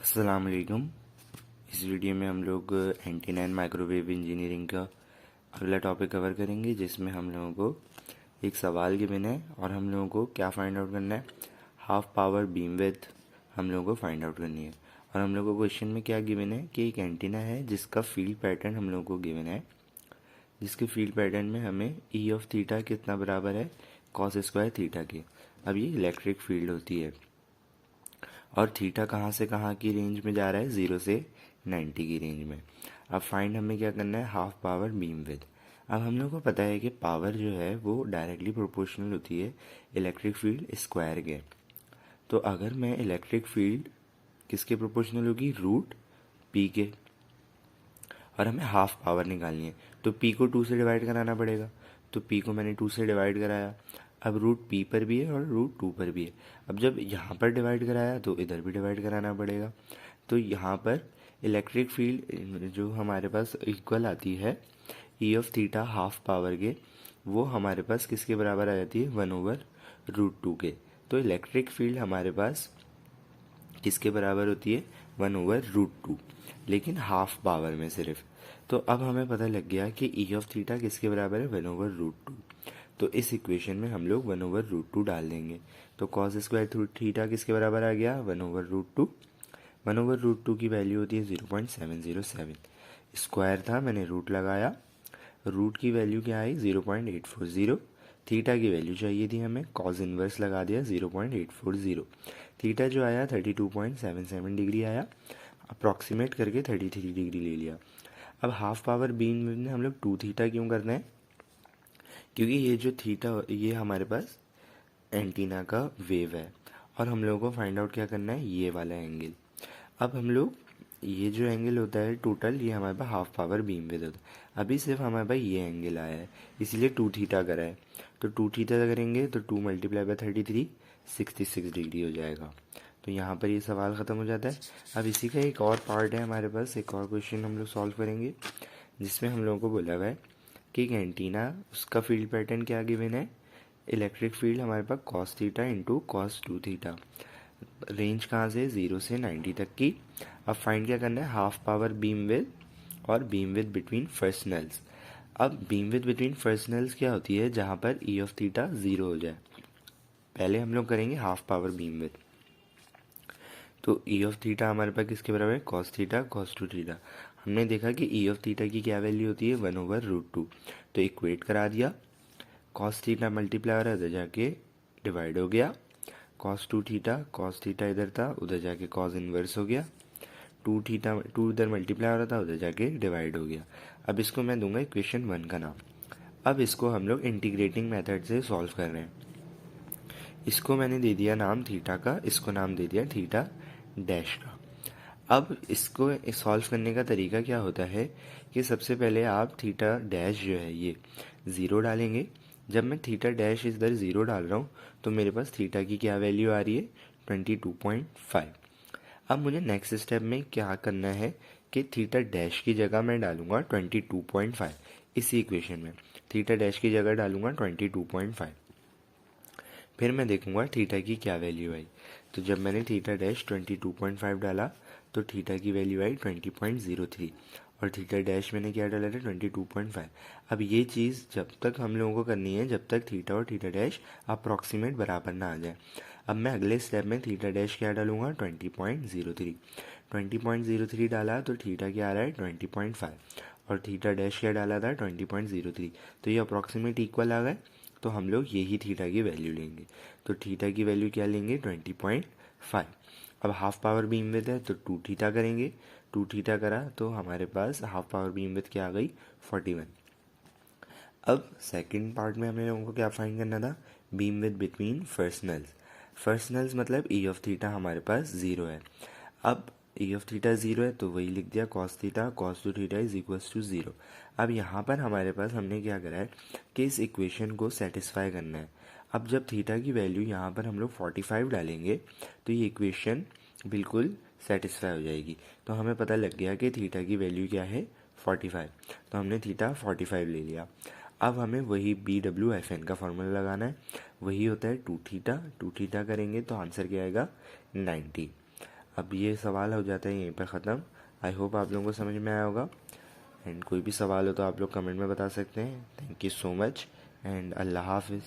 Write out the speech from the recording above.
अस्सलाम वालेकुम। इस वीडियो में हम लोग एंटीना एंड माइक्रोवेव इंजीनियरिंग का अगला टॉपिक कवर करेंगे, जिसमें हम लोगों को एक सवाल गिवन है और हम लोगों को क्या फाइंड आउट करना है। हाफ पावर बीम विड्थ हम लोगों को फाइंड आउट करनी है। और हम लोगों को क्वेश्चन में क्या गिवन है कि एक एंटीना है जिसका फील्ड पैटर्न हम लोगों को गिवन है, जिसके फील्ड पैटर्न में हमें ई ऑफ थीटा कितना बराबर है कॉस स्क्वायर थीटा के। अब ये इलेक्ट्रिक फील्ड होती है और थीटा कहाँ से कहाँ की रेंज में जा रहा है, 0 से 90 की रेंज में। अब फाइंड हमें क्या करना है, हाफ पावर बीम विड्थ। अब हम लोग को पता है कि पावर जो है वो डायरेक्टली प्रोपोर्शनल होती है इलेक्ट्रिक फील्ड स्क्वायर के। तो अगर मैं इलेक्ट्रिक फील्ड किसके प्रोपोर्शनल होगी, रूट पी के, और हमें हाफ पावर निकालनी है तो पी को 2 से डिवाइड कराना पड़ेगा। तो पी को मैंने 2 से डिवाइड कराया। अब रूट पी पर भी है और रूट 2 पर भी है। अब जब यहाँ पर डिवाइड कराया तो इधर भी डिवाइड कराना पड़ेगा। तो यहाँ पर इलेक्ट्रिक फील्ड जो हमारे पास इक्वल आती है ई ऑफ थीटा हाफ पावर के, वो हमारे पास किसके बराबर आ जाती है, 1/√2 के। तो इलेक्ट्रिक फील्ड हमारे पास किसके बराबर होती है, 1/√2, लेकिन हाफ पावर में सिर्फ। तो अब हमें पता लग गया कि ई ऑफ थीटा किसके बराबर है, 1/√2। तो इस इक्वेशन में हम लोग 1/√2 डाल देंगे। तो कॉस स्क्वायर थीटा किसके बराबर आ गया, 1/√2। 1/√2 की वैल्यू होती है 0.707। स्क्वायर था, मैंने रूट लगाया, रूट की वैल्यू क्या आई, 0.840। थीटा की वैल्यू चाहिए थी हमें, कॉस इनवर्स लगा दिया 0.840। थीटा जो आया 32.77 डिग्री आया, अप्रॉक्सीमेट करके 33 डिग्री ले लिया। अब हाफ पावर बीम में हम लोग 2 थीटा क्यों करना है, क्योंकि ये जो थीटा ये हमारे पास एंटीना का वेव है और हम लोगों को फाइंड आउट क्या करना है, ये वाला एंगल। अब हम लोग ये जो एंगल होता है टोटल, ये हमारे पास हाफ पावर बीम विड्थ होता है। अभी सिर्फ हमारे पास ये एंगल आया है, इसलिए 2 थीटा करा है। तो 2 थीटा करेंगे तो 2 मल्टीप्लाई बाय 33 66 डिग्री हो जाएगा। तो यहाँ पर ये सवाल ख़त्म हो जाता है। अब इसी का एक और पार्ट है हमारे पास, एक और क्वेश्चन हम लोग सॉल्व करेंगे, जिसमें हम लोगों को बोला हुआ है कि एक एंटीना, उसका फील्ड पैटर्न क्या गिवन है, इलेक्ट्रिक फील्ड हमारे पास cos theta into cos 2 theta, range कहाँ से, 0 से 90 तक की। अब फाइंड क्या करना है, हाफ पावर बीम विड्थ और beam width between first nulls. अब beam width between first nulls क्या होती है, जहाँ पर ई ऑफ थीटा 0 हो जाए। पहले हम लोग करेंगे हाफ पावर बीम विड्थ। तो ई ऑफ थीटा हमारे पास किसके बराबर है, कॉस थीटा कॉस 2 थीटा। हमने देखा कि ई ऑफ थीटा की क्या वैल्यू होती है, 1/√2। तो इक्वेट करा दिया, कॉस थीटा मल्टीप्लाई हो रहा है, उधर जाके डिवाइड हो गया, कॉस थीटा इधर था, उधर जाके कॉस इनवर्स हो गया, 2 इधर मल्टीप्लाई हो रहा था, उधर जाके डिवाइड हो गया। अब इसको मैं दूंगा इक्वेशन 1 का नाम। अब इसको हम लोग इंटीग्रेटिंग मेथड से सॉल्व कर रहे हैं। इसको मैंने दे दिया नाम थीटा का, इसको नाम दे दिया थीटा डैश का। अब इसको सॉल्व करने का तरीका क्या होता है कि सबसे पहले आप थीटा डैश जो है ये 0 डालेंगे। जब मैं थीटा डैश इधर 0 डाल रहा हूँ तो मेरे पास थीटा की क्या वैल्यू आ रही है, 22.5। अब मुझे नेक्स्ट स्टेप में क्या करना है कि थीटा डैश की जगह मैं डालूंगा 22.5। इसी इक्वेशन में थीटा डैश की जगह डालूंगा 22.5। फिर मैं देखूंगा थीटा की क्या वैल्यू आई। तो जब मैंने थीटा डैश 22.5 डाला तो थीटा की वैल्यू आई 20.03 और थीटा डैश मैंने क्या डाला था, 22.5। अब ये चीज़ जब तक हम लोगों को करनी है जब तक थीटा और थीटा डैश अप्रॉक्सीमेट बराबर ना आ जाए। अब मैं अगले स्टेप में थीटा डैश क्या डालूंगा, 20.03। 20.03 डाला तो थीटा क्या आ रहा है, 20.5, और थीटा डैश क्या डाला था, 20.03। तो ये अप्रॉक्सीमेट इक्वल आ गए। तो हम लोग यही थीटा की वैल्यू लेंगे। तो थीटा की वैल्यू क्या लेंगे, 20.5। अब हाफ पावर बीम विड्थ है तो 2 थीटा करेंगे, 2 थीटा करा तो हमारे पास हाफ पावर बीम विड्थ क्या आ गई, 41। अब सेकंड पार्ट में हमने लोगों को क्या फाइंड करना था, beam width between first nulls. First nulls मतलब ई ऑफ थीटा हमारे पास 0 है। अब ई ऑफ थीटा 0 है तो वही लिख दिया, cos theta cos 2 theta is equals to 0। अब यहाँ पर हमारे पास हमने क्या करा है कि इस इक्वेशन को सेटिस्फाई करना है। अब जब थीटा की वैल्यू यहाँ पर हम लोग 45 डालेंगे तो ये इक्वेशन बिल्कुल सेटिस्फाई हो जाएगी। तो हमें पता लग गया कि थीटा की वैल्यू क्या है, 45। तो हमने थीटा 45 ले लिया। अब हमें वही BWFN का फॉर्मूला लगाना है, वही होता है 2 थीटा। 2 थीटा करेंगे तो आंसर क्या आएगा, 90। अब ये सवाल हो जाता है यहीं पर ख़त्म। आई होप आप लोगों को समझ में आया होगा। एंड कोई भी सवाल हो तो आप लोग कमेंट में बता सकते हैं। Thank you so much and अल्लाह हाफिज़।